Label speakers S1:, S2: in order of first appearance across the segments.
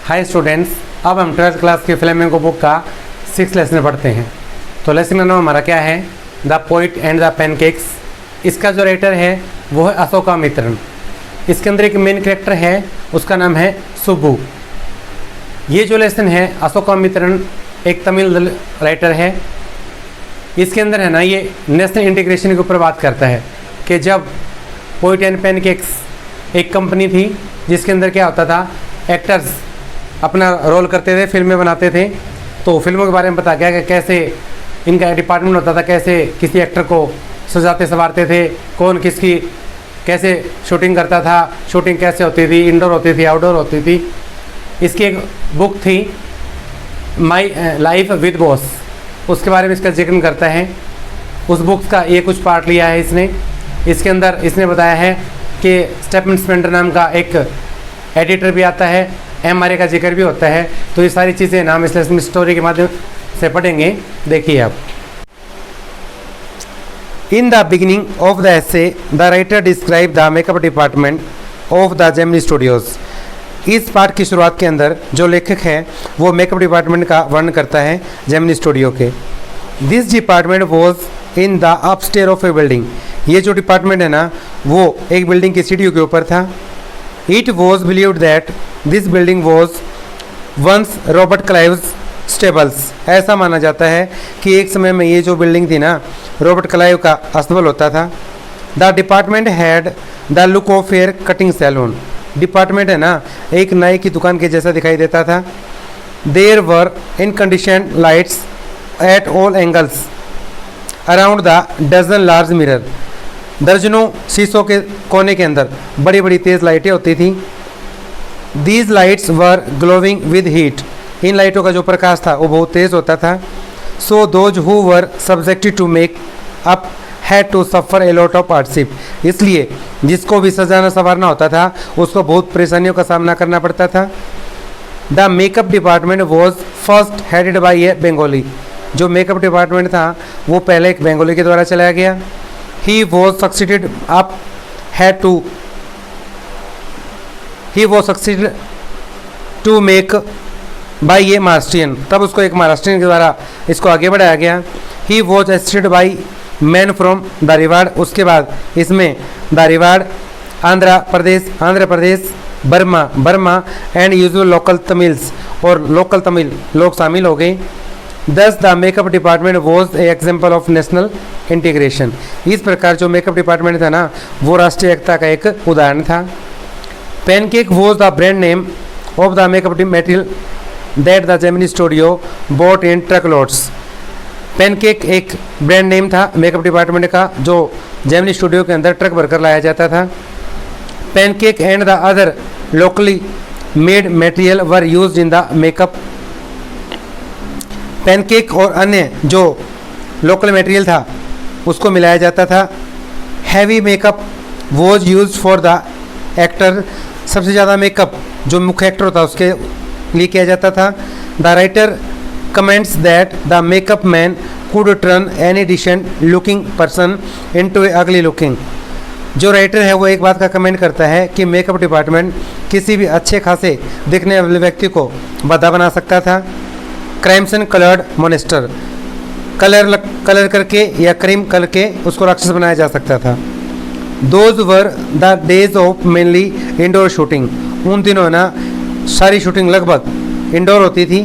S1: Hi students, अब हम 12th class के फ्लेमेंको बुक का 6th लेसन पढ़ते हैं। तो लेसन का नाम हमारा क्या है? The poet and the pancakes. इसका जो राइटर है वो है अशोकामित्रन। इसके अंदर एक मेन कैरेक्टर है, उसका नाम है सुब्बू। ये जो लेसन है, अशोकामित्रन एक तमिल राइटर है। इसके अंदर है ना, ये नेशनल इंटीग्रेशन के ऊपर बात करता है कि जब पोइट एंड पैनकेक्स एक कंपनी थी जिसके अंदर क्या होता था, एक्टर्स अपना रोल करते थे, फिल्में बनाते थे। तो फिल्मों के बारे में बता गया कि कैसे इनका डिपार्टमेंट होता था, कैसे किसी एक्टर को सजाते संवारते थे, कौन किसकी कैसे शूटिंग करता था, शूटिंग कैसे होती थी, इंडोर होती थी, आउटडोर होती थी। इसकी एक बुक थी माई लाइफ विद बॉस, उसके बारे में इसका जिक्र करता है। उस बुक का ये कुछ पार्ट लिया है इसने। इसके अंदर इसने बताया है कि स्टेफन स्पेंडर नाम का एक एडिटर भी आता है, एमआरए का जिक्र भी होता है। तो ये सारी चीज़ें नाम इस लेसन स्टोरी के माध्यम से पढ़ेंगे। देखिए आप। In the beginning of the essay the writer describe the makeup department of the Gemini Studios. इस पाठ की शुरुआत के अंदर जो लेखक है वो मेकअप डिपार्टमेंट का वर्णन करता है जेमिनी स्टूडियो के। This department was in the upstair of A building. ये जो डिपार्टमेंट है ना, वो एक बिल्डिंग की सीढ़ियों के ऊपर था। It was believed that this building was once Robert Clive's stables. ऐसा माना जाता है कि एक समय में ये जो बिल्डिंग थी ना, रॉबर्ट क्लाइव का अस्तबल होता था। The department had the look of hair cutting salon. Department है ना, एक नाई की दुकान के जैसा दिखाई देता था। There were incandescent lights at all angles around the dozen large mirror. दर्जनों शीशों के कोने के अंदर बड़ी बड़ी तेज़ लाइटें होती थी। These lights were glowing with heat. इन लाइटों का जो प्रकाश था वो बहुत तेज़ होता था। So those who were subjected to makeup had to suffer a lot of hardship. इसलिए जिसको भी सजाना संवारना होता था उसको बहुत परेशानियों का सामना करना पड़ता था। The makeup department was first headed by a Bengali. जो मेकअप डिपार्टमेंट था वो पहले एक बंगाली के द्वारा चलाया गया। He was succeeded to make by a Maharashtrian। तब उसको एक महाराष्ट्रियन के द्वारा इसको आगे बढ़ाया गया। He was assisted by men from धारीवाड़। उसके बाद इसमें Dharwar, Andhra Pradesh, Burma and usual local Tamils और लोकल तमिल लोग शामिल हो गए। Thus the makeup department was a example of national integration. इस प्रकार जो मेकअप डिपार्टमेंट था ना, वो राष्ट्रीय एकता का एक उदाहरण था। Pancake was the brand name of the makeup material that the Gemini studio bought in truckloads. Pancake एक ब्रांड नेम था मेकअप डिपार्टमेंट का, जो जेमिनी स्टूडियो के अंदर ट्रक भरकर लाया जाता था। Pancake and the other locally made material were used in the makeup. Pancake और अन्य जो लोकल मटेरियल था उसको मिलाया जाता था। Heavy makeup was use for the actor. सबसे ज़्यादा मेकअप जो मुख्य एक्टर होता उसके लिए किया जाता था। The writer comments that the makeup man could turn any decent looking person into a ugly looking. जो राइटर है वो एक बात का कमेंट करता है कि मेकअप डिपार्टमेंट किसी भी अच्छे खासे दिखने वाले व्यक्ति को बदा बना सकता था। क्राइम्सन कलर्ड मोनेस्टर, कलर करके या क्रीम करके उसको राक्षस बनाया जा सकता था। Those were the days of mainly indoor shooting. उन दिनों ना सारी शूटिंग लगभग इंडोर होती थी।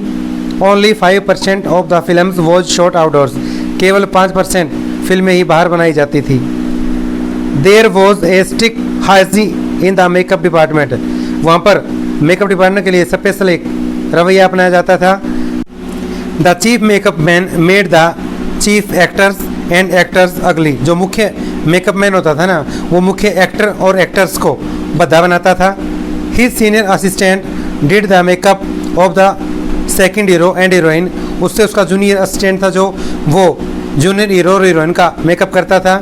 S1: Only 5% of the films was shot outdoors. केवल 5% फिल्में ही बाहर बनाई जाती थी। There was a strict hygiene in the makeup department. वहाँ पर मेकअप डिपार्टमेंट के लिए स्पेशल एक रवैया अपनाया जाता था। The chief makeup man made the chief actors and actors अगली। जो मुख्य मेकअप मैन होता था ना, वो मुख्य एक्टर और एक्टर्स को बद्दा बनाता था। His senior assistant did the makeup of the second hero and heroine. उससे उसका जूनियर असिस्टेंट था जो वो जूनियर हीरो और हीरोइन का मेकअप करता था।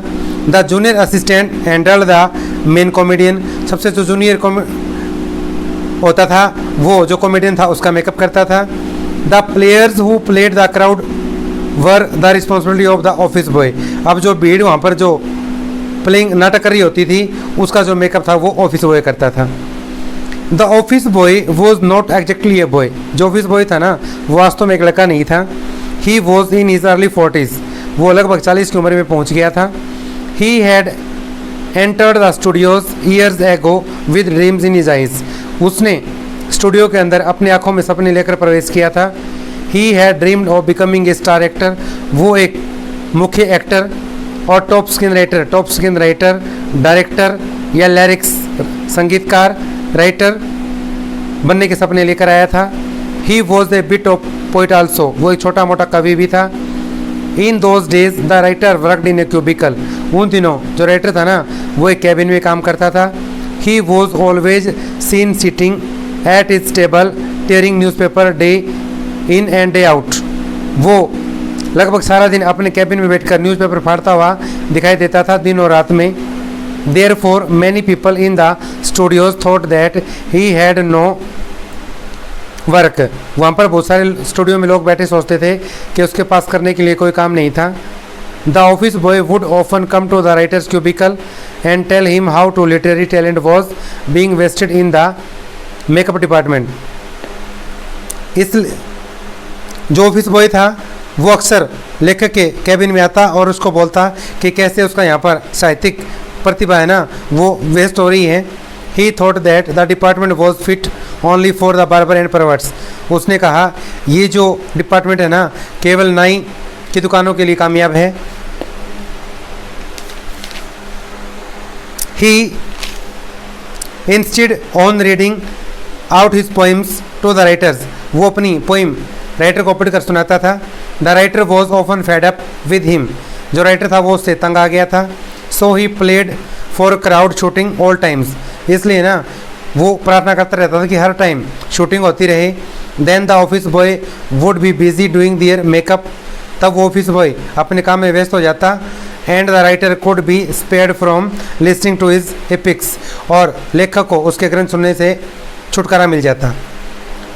S1: The junior assistant handled the main comedian. सबसे जो जूनियर होता था वो जो कॉमेडियन था उसका मेकअप करता था। The players who played the crowd were the responsibility of the office boy. अब जो भीड़ वहाँ पर जो प्लेइंग नाटक कर रही होती थी उसका जो मेकअप था वो ऑफिस बॉय करता था। The office boy was not exactly a boy. जो ऑफिस बॉय था ना वो वास्तव में एक लड़का नहीं था। He was in his early 40s। वो लगभग 40 की उम्र में पहुंच गया था। He had entered the studios years ago with dreams in his eyes. उसने स्टूडियो के अंदर अपनी आंखों में सपने लेकर प्रवेश किया था। He had dreamed of becoming a star actor. वो एक मुख्य एक्टर और टॉप स्क्रीन राइटर, डायरेक्टर या लिरिक्स संगीतकार, राइटर बनने के सपने लेकर आया था। He was a bit of poet also. वो एक छोटा मोटा कवि भी था। In those days the writer worked in a cubicle. उन दिनों जो राइटर था ना वो एक कैबिन में काम करता था। He was always seen sitting at is table tearing newspaper day in and day out. वो लगभग सारा दिन अपने कैबिन में बैठकर न्यूज़पेपर फाड़ता हुआ दिखाई देता था दिन और रात में। Therefore many people in the studios thought that he had no work. वहाँ पर बहुत सारे स्टूडियो में लोग बैठे सोचते थे कि उसके पास करने के लिए कोई काम नहीं था। The office boy would often come to the writers cubicle and tell him how to literary talent was being wasted in the makeup department. इस जो ऑफिस बॉय था वो अक्सर लेखक के कैबिन में आता और उसको बोलता कि कैसे उसका यहाँ पर साहित्यिक प्रतिभा है ना वो वेस्ट हो रही है। He thought that the department was fit only for the barber and perverts. उसने कहा ये जो डिपार्टमेंट है ना केवल नाई की दुकानों के लिए कामयाब है। He instead on reading out his poems to the writers. वो अपनी पोइम राइटर को पढ़ कर सुनाता था। The writer was often fed up with him. जो राइटर था वो उससे तंग आ गया था। So he played for crowd shooting all times. इसलिए ना वो प्रार्थना करता रहता था कि हर टाइम शूटिंग होती रहे। Then the office boy would be busy doing their makeup. तब वो ऑफिस बॉय अपने काम में व्यस्त हो जाता। And the writer could be spared from listening to his epics. और लेखक को उसके ग्रंथ सुनने से छुटकारा मिल जाता।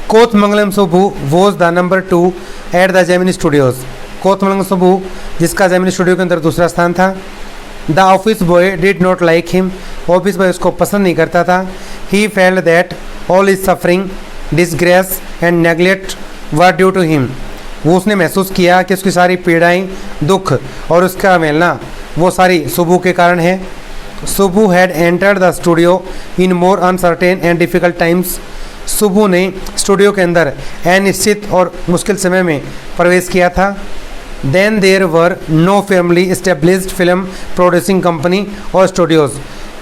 S1: Kothamangalam Subbu was the number 2 at the Gemini studios. Kothamangalam Subbu जिसका जेमिनी स्टूडियो के अंदर दूसरा स्थान था। The office boy did not like him. Office boy उसको पसंद नहीं करता था। He felt that all is suffering disgrace and neglect were due to him. वो उसने महसूस किया कि उसकी सारी पीड़ाएं, दुख और उसका मेलना वो सारी सुब्बू के कारण है। Subbu had entered the studio in more uncertain and difficult times. Subbu ने स्टूडियो के अंदर अनिश्चित और मुश्किल समय में प्रवेश किया था। Then there were no family established film producing company और स्टूडियोज़।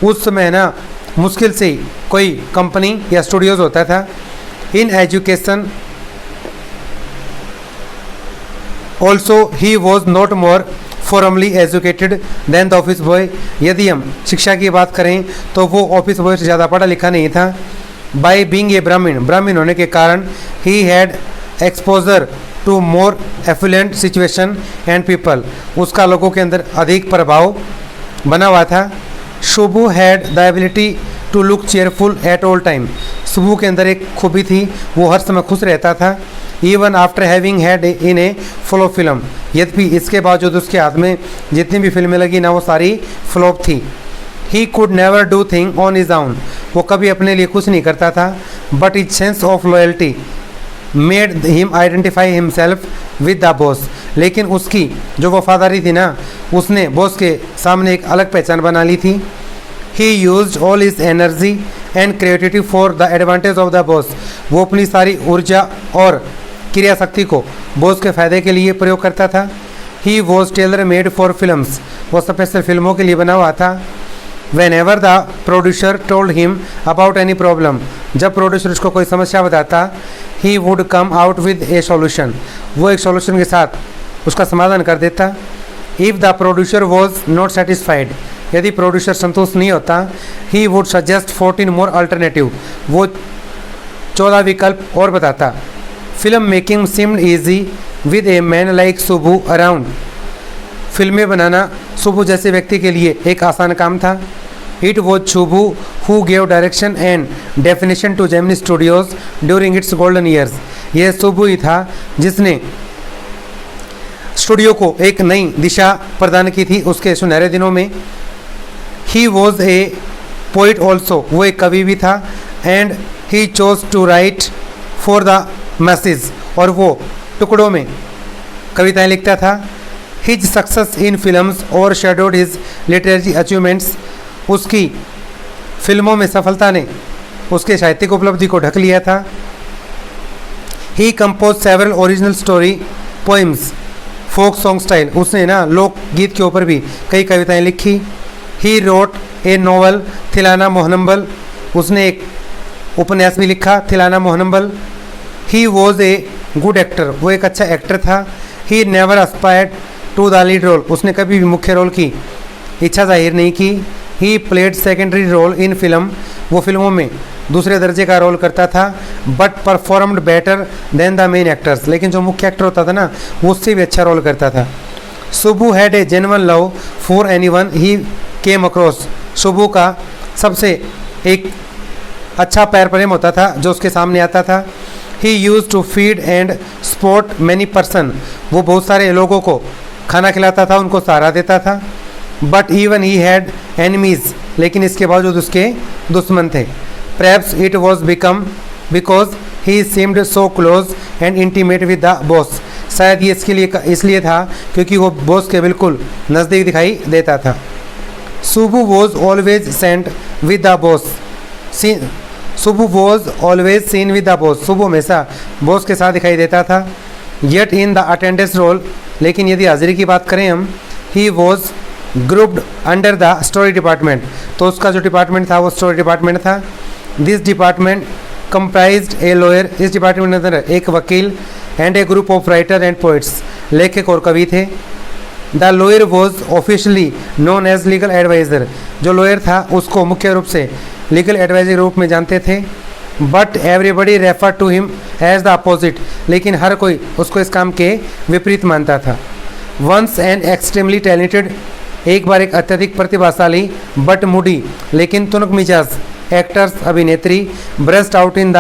S1: उस समय ना मुश्किल से कोई कंपनी या स्टूडियोज़ होता था। In education also he was not more formally educated then the office boy. यदि हम शिक्षा की बात करें तो वो ऑफिस बॉय से ज़्यादा पढ़ा लिखा नहीं था। बाई बीइंग ए ब्राह्मण होने के कारण he had exposure to more affluent situation and people. उसका लोगों के अंदर अधिक प्रभाव बना हुआ था। Shubhu had the ability to look cheerful at all time. Shubhu के अंदर एक खूबी थी, वो हर समय खुश रहता था। Even after having had in A flop film. यद्यपि इसके बावजूद उसके हाथ में जितनी भी फिल्में लगी ना वो सारी फ्लॉप थी। He could never do thing on his own. वो कभी अपने लिए कुछ नहीं करता था। But is sense of loyalty made him identify himself with the boss. लेकिन उसकी जो वफादारी थी ना उसने बॉस के सामने एक अलग पहचान बना ली थी। ही used all his energy and creativity for the advantage of the boss. वो अपनी सारी ऊर्जा और क्रिया शक्ति को बॉस के फ़ायदे के लिए प्रयोग करता था। He was tailor made for films. वो स्पेशल फिल्मों के लिए बना हुआ था। Whenever the producer told him about any problem, जब प्रोड्यूसर उसको कोई समस्या बताता, he would come out with a solution. वो एक सॉल्यूशन के साथ उसका समाधान कर देता। If the producer was not satisfied, यदि प्रोड्यूसर संतुष्ट नहीं होता, he would suggest 14 more alternative. वो 14 विकल्प और बताता। Film making seemed easy with a man like Subbu around. फिल्में बनाना शुभू जैसे व्यक्ति के लिए एक आसान काम था। It was Shubhu who gave direction and definition to Gemini studios during its golden years. यह शुभू ही था जिसने स्टूडियो को एक नई दिशा प्रदान की थी उसके सुनहरे दिनों में। He was a poet also. वो एक कवि भी था। And he chose to write for the message, और वो टुकड़ों में कविताएं लिखता था। His success in films overshadowed his literary achievements, उसकी फिल्मों में सफलता ने उसके साहित्यिक उपलब्धि को ढक लिया था। He compose several original story poems folk song style, उसने ना लोकगीत के ऊपर भी कई कविताएं लिखी। ही रोट ए नॉवल थिलाना मोहनम्बल, उसने एक उपन्यास भी लिखा Thillana Mohanambal. He was a good actor, वो एक अच्छा एक्टर था। He never aspired to the lead role, उसने कभी भी मुख्य रोल की इच्छा जाहिर नहीं की। He played secondary role in film, वो फिल्मों में दूसरे दर्जे का रोल करता था। But performed better than the main actors, लेकिन जो मुख्य एक्टर होता था ना वो उससे भी अच्छा रोल करता था। Subbu had a genuine love for anyone he came across, Subbu का सबसे एक अच्छा पैर प्रेम होता था जो उसके सामने आता था। He use to feed and support many person, वो बहुत सारे लोगों को खाना खिलाता था, उनको सहारा देता था। But even he had enemies, लेकिन इसके बावजूद उसके दुश्मन थे। Perhaps it was become because he seemed so close and intimate with the boss, शायद ये इसके लिए इसलिए था क्योंकि वो बॉस के बिल्कुल नज़दीक दिखाई देता था। Subbu was always sent with the boss, Subbu was always seen with the boss, Subbu हमेशा बॉस के साथ दिखाई देता था। Yet in the attendance roll, लेकिन यदि हाजिरी की बात करें हम, he was grouped under the story department, तो उसका जो डिपार्टमेंट था वो स्टोरी डिपार्टमेंट था। This department comprised a lawyer, इस डिपार्टमेंट के अंदर एक वकील and a group of writer and poets, लेखक और कवि थे। The lawyer was officially known as legal adviser, जो लॉयर था उसको मुख्य रूप से लीगल एडवाइज़र के रूप में जानते थे। But everybody refer to him as the opposite, लेकिन हर कोई उसको इस काम के विपरीत मानता था। वंस एन एक्सट्रीमली टैलेंटेड, एक बार एक अत्यधिक प्रतिभाशाली बट मूडी लेकिन तुनक मिजाज एक्टर्स अभिनेत्री burst out in the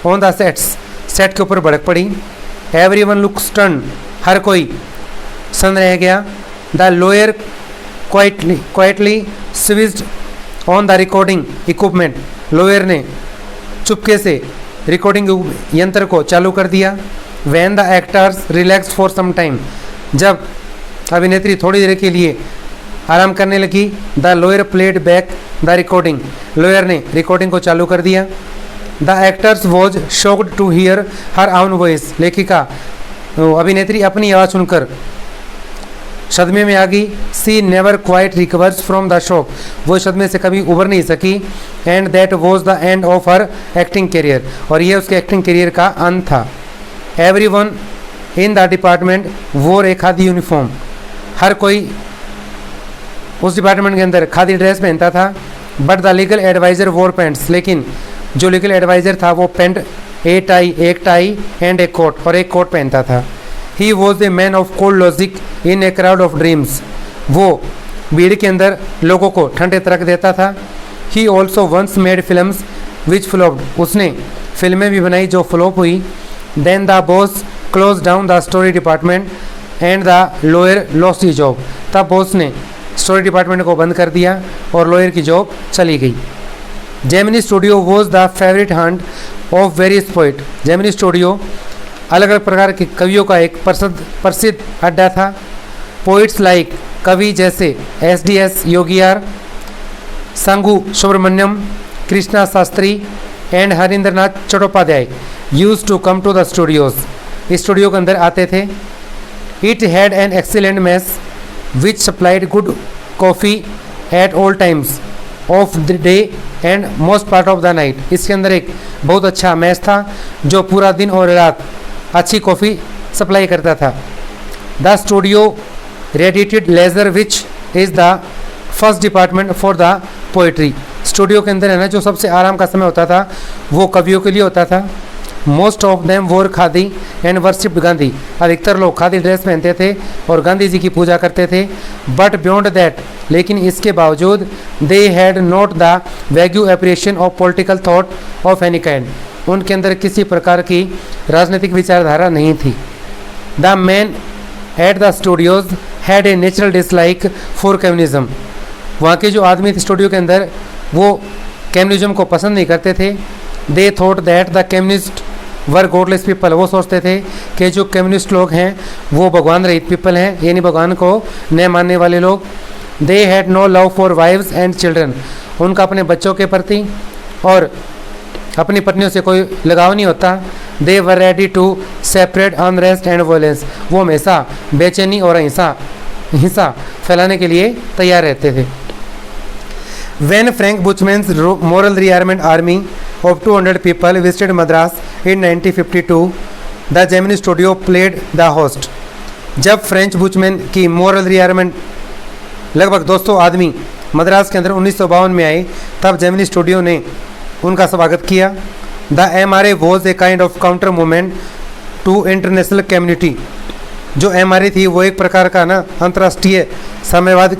S1: on the sets, set के ऊपर भड़क पड़ी। एवरीवन लुक स्टन, हर कोई सन रह गया। The lawyer quietly switched on the recording equipment, lawyer ने चुपके से रिकॉर्डिंग यंत्र को चालू कर दिया। When the actors relax for some time, जब अभिनेत्री थोड़ी देर के लिए आराम करने लगी, the lawyer played back the recording, lawyer ने रिकॉर्डिंग को चालू कर दिया। The actors was shocked to hear her own voice, लेखिका अभिनेत्री अपनी आवाज़ सुनकर सदमे में आ गई। She never quite recovers from the shock, वो सदमे से कभी उबर नहीं सकी। And that was the end of her acting career, और यह उसके एक्टिंग करियर का अंत था। Every one in the department wore a khadi uniform, हर कोई उस डिपार्टमेंट के अंदर खादी ड्रेस पहनता था। बट द लीगल एडवाइज़र वोर पैंट्स, लेकिन जो लीगल एडवाइज़र था वो पैंट एक टाई एंड एक कोट, और एक कोट पहनता था। He was a man of cold logic in a crowd of dreams, वो भीड़ के अंदर लोगों को ठंडे तरक देता था। He also once made films which flopped, उसने फिल्में भी बनाई जो फ्लॉप हुई। Then the boss close down the story department and the lawyer lost he job, तब बॉस ने स्टोरी डिपार्टमेंट को बंद कर दिया और लॉयर की जॉब चली गई। Gemini studio was the favourite Hunt of various poet, Gemini studio अलग अलग प्रकार के कवियों का एक प्रसिद्ध अड्डा था। पोइट्स लाइक, कवि जैसे S D S. Yogiyar, Sangu Subramanyam, Krishna Shastri and Harindranath Chattopadhyay use to come to the studios, इस स्टूडियो के अंदर आते थे। It had an excellent mess which supplied good coffee at all times of the day and most part of the night, इसके अंदर एक बहुत अच्छा मैस था जो पूरा दिन और रात अच्छी कॉफ़ी सप्लाई करता था। The studio radiated leisure which is the first department for the poetry, studio के अंदर है ना जो सबसे आराम का समय होता था वो कवियों के लिए होता था। मोस्ट ऑफ देम वोर खादी एंड वर्शिप्ड गांधी, अधिकतर लोग खादी ड्रेस पहनते थे और गांधी जी की पूजा करते थे। बट बियॉन्ड दैट, लेकिन इसके बावजूद they had not the vague appreciation of political thought of any kind, उनके अंदर किसी प्रकार की राजनीतिक विचारधारा नहीं थी। The man at the studios had a natural dislike for communism, वहाँ के जो आदमी थे स्टूडियो के अंदर वो कम्युनिज्म को पसंद नहीं करते थे। They thought that the communist were godless people, वो सोचते थे कि जो कम्युनिस्ट लोग हैं वो भगवान रहित पीपल हैं, यानी भगवान को न मानने वाले लोग। They had no love for wives and children, उनका अपने बच्चों के प्रति और अपनी पत्नियों से कोई लगाव नहीं होता। They were ready to separate unrest and violence, वो हमेशा बेचैनी और हिंसा फैलाने के लिए तैयार रहते थे। When Frank Buchman's moral rearmament army of 200 people visited Madras in 1952, the Gemini Studio played the host. जब फ्रेंच बुचमैन की मोरल रियारमेंट लगभग 200 आदमी मद्रास के अंदर 1952 में आए, तब जेमिनी स्टूडियो ने उनका स्वागत किया। The MRA was a kind of counter movement to international community, जो MRA थी वो एक प्रकार का ना अंतर्राष्ट्रीय साम्यवाद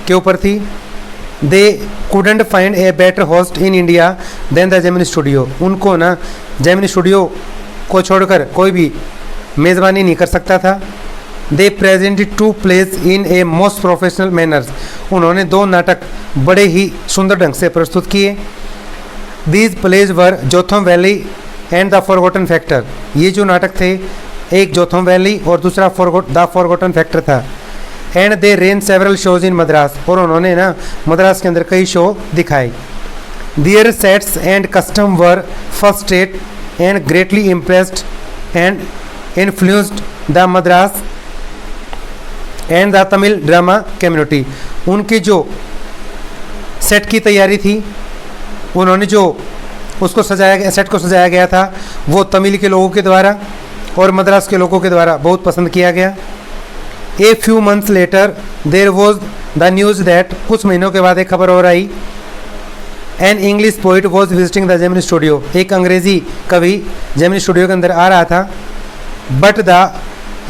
S1: के ऊपर थी। दे couldn't find a better host in India than the Gemini Studio, उनको ना जेमिनी स्टूडियो को छोड़कर कोई भी मेज़बानी नहीं कर सकता था। दे presented two plays in a most professional manners, उन्होंने 2 नाटक बड़े ही सुंदर ढंग से प्रस्तुत किए। These plays were Jotham valley and the forgotten factor, ये जो नाटक थे एक जोथम वैली और दूसरा द फॉरगॉटन फैक्टर था। And they ran several shows in Madras, और उन्होंने ना मद्रास के अंदर कई शो दिखाए। Their sets and costume were first rate and greatly impressed and influenced the Madras and the Tamil drama community, उनकी जो सेट की तैयारी थी, उन्होंने जो उसको सजाया गया, सेट को सजाया गया था, वो तमिल के लोगों के द्वारा और मद्रास के लोगों के द्वारा बहुत पसंद किया गया। A few months later there was the news that, कुछ महीनों के बाद एक खबर और आई, an English poet was visiting the Gemini studio, एक अंग्रेज़ी कवि जेमिनी स्टूडियो के अंदर आ रहा था। But the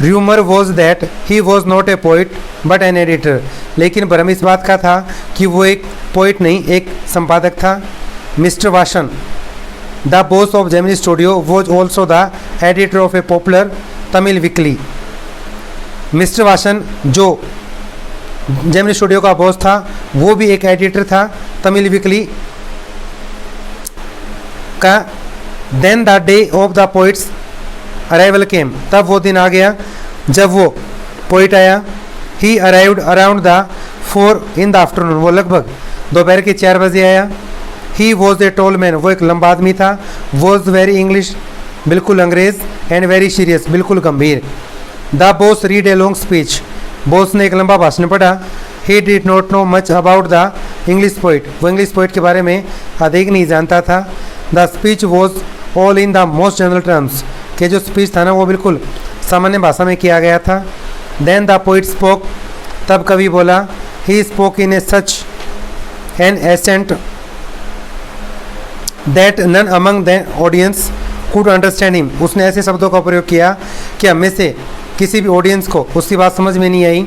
S1: rumour was that he was not a poet but an editor, लेकिन भ्रम इस बात का था कि वो एक पोइट नहीं, एक संपादक था। Mister Vasan, the boss of Gemini studio, was also the editor of a popular Tamil weekly. Mister Vasan जो जेमिनी स्टूडियो का बॉस था, वो भी एक एडिटर था तमिल वीकली का। Then the day of the poets arrival came, तब वो दिन आ गया जब वो पोइट आया। He arrived around the 4 in the afternoon, वो लगभग दोपहर के 4 बजे आया। ही वॉज ए टॉल मैन, वो एक लंबा आदमी था। वॉज वेरी इंग्लिश, बिल्कुल अंग्रेज। एंड वेरी सीरियस, बिल्कुल गंभीर। The boss read a long speech, boss ने एक लंबा भाषण पढ़ा। He did not know much about the English poet, वो इंग्लिश पोइट के बारे में अधिक नहीं जानता था। The speech was all in the most general terms, के जो स्पीच था ना वो बिल्कुल सामान्य भाषा में किया गया था। देन द पोइट स्पोक, तब कवि बोला। He spoke in a such an accent that none among the audience could understand him, उसने ऐसे शब्दों का प्रयोग किया कि हम में से किसी भी ऑडियंस को उसकी बात समझ में नहीं आई।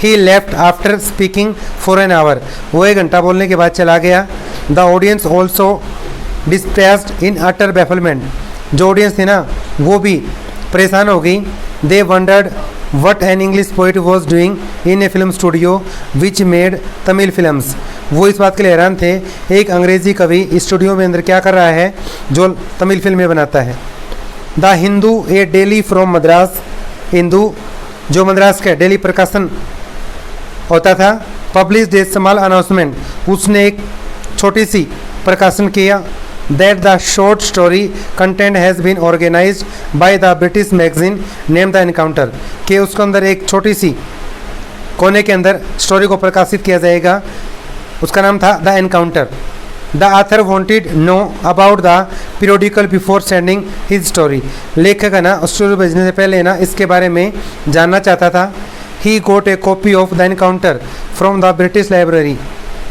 S1: He left after speaking for an hour, वो 1 घंटा बोलने के बाद चला गया। The audience also dispersed in utter bafflement, जो ऑडियंस थी ना वो भी परेशान हो गई। They wondered what an English poet was doing in a film studio which made Tamil films, वो इस बात के लिए हैरान थे एक अंग्रेज़ी कवि इस स्टूडियो में अंदर क्या कर रहा है जो तमिल फिल्में बनाता है। The Hindu A daily from Madras, Hindu जो मद्रास का डेली प्रकाशन होता था, पब्लिश ए स्मॉल अनाउंसमेंट, उसने एक छोटी सी प्रकाशन किया। That the short story content has been organised by the British magazine name the encounter, के उसके अंदर एक छोटी सी कोने के अंदर स्टोरी को प्रकाशित किया जाएगा, उसका नाम था the encounter. The author wanted know about the periodical before sending his story, लेखक है ना स्टोरी भेजने से पहले ना इसके बारे में जानना चाहता था। He got a copy of the encounter from the British library,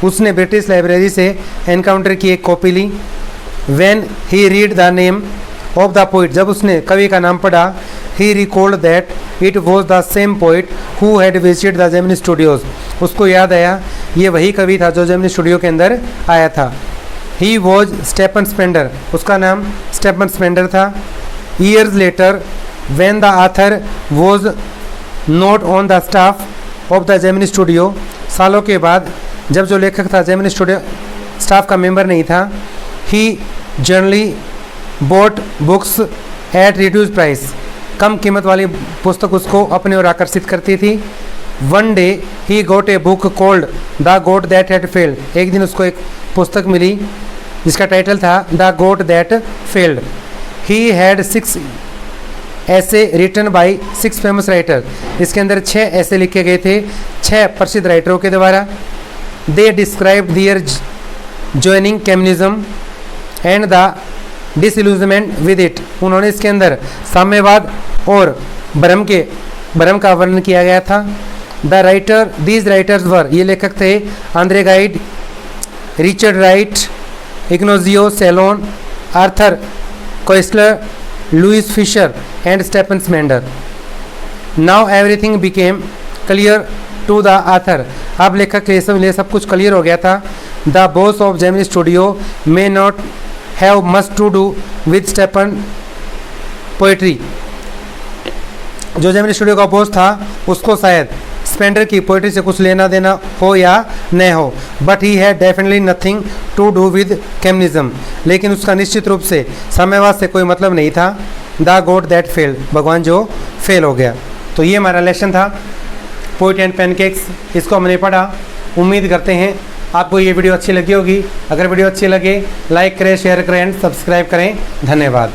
S1: उसने ब्रिटिश लाइब्रेरी से एनकाउंटर की एक कॉपी ली। When he read the name of the poet, जब उसने कवि का नाम पढ़ा, he recalled that it was the same poet who had visited the Gemini studios, उसको याद आया ये वही कवि था जो जेमिनी स्टूडियो के अंदर आया था। ही वॉज स्टेफन स्पेंडर, उसका नाम स्टेफन स्पेंडर था। Years later when the author was not on the staff of the Gemini studio, सालों के बाद जब जो लेखक था जेमिनी स्टूडियो स्टाफ का मेंबर नहीं था। He generally bought books at reduced price, कम कीमत वाली पुस्तक उसको अपने ओर आकर्षित करती थी। One day he got a book called the goat that had failed, एक दिन उसको एक पुस्तक मिली जिसका टाइटल था the goat that failed. He had 6 essays written by 6 famous writer, इसके अंदर 6 ऐसे लिखे गए थे 6 प्रसिद्ध राइटरों के द्वारा। They describe their joining communism and the disillusionment with it, उन्होंने इसके अंदर साम्यवाद और भ्रम का वर्णन किया गया था। दीज राइटर्स वर, ये लेखक थे Andre Gide, Richard Wright, Ignazio Silone, Arthur Koestler, Louis Fischer and Stephen Spender. Now everything became clear to the author, अब लेखक के लिए सब कुछ क्लियर हो गया था। The boss of Gemini studio may not have much to do with Stephen poetry, जो जेमिनी स्टूडियो का बॉस था उसको शायद स्पेंडर की पोएट्री से कुछ लेना देना हो या न हो, but he had definitely nothing to do with communism, लेकिन उसका निश्चित रूप से साम्यवाद से कोई मतलब नहीं था। द गॉड दैट फेल्ड, भगवान जो फेल हो गया। तो ये हमारा लेसन था पोएट एंड पैनकेक्स, इसको हमने पढ़ा। उम्मीद करते हैं आपको ये वीडियो अच्छी लगी होगी। अगर वीडियो अच्छी लगे लाइक करें, शेयर करें एंड सब्सक्राइब करें। धन्यवाद।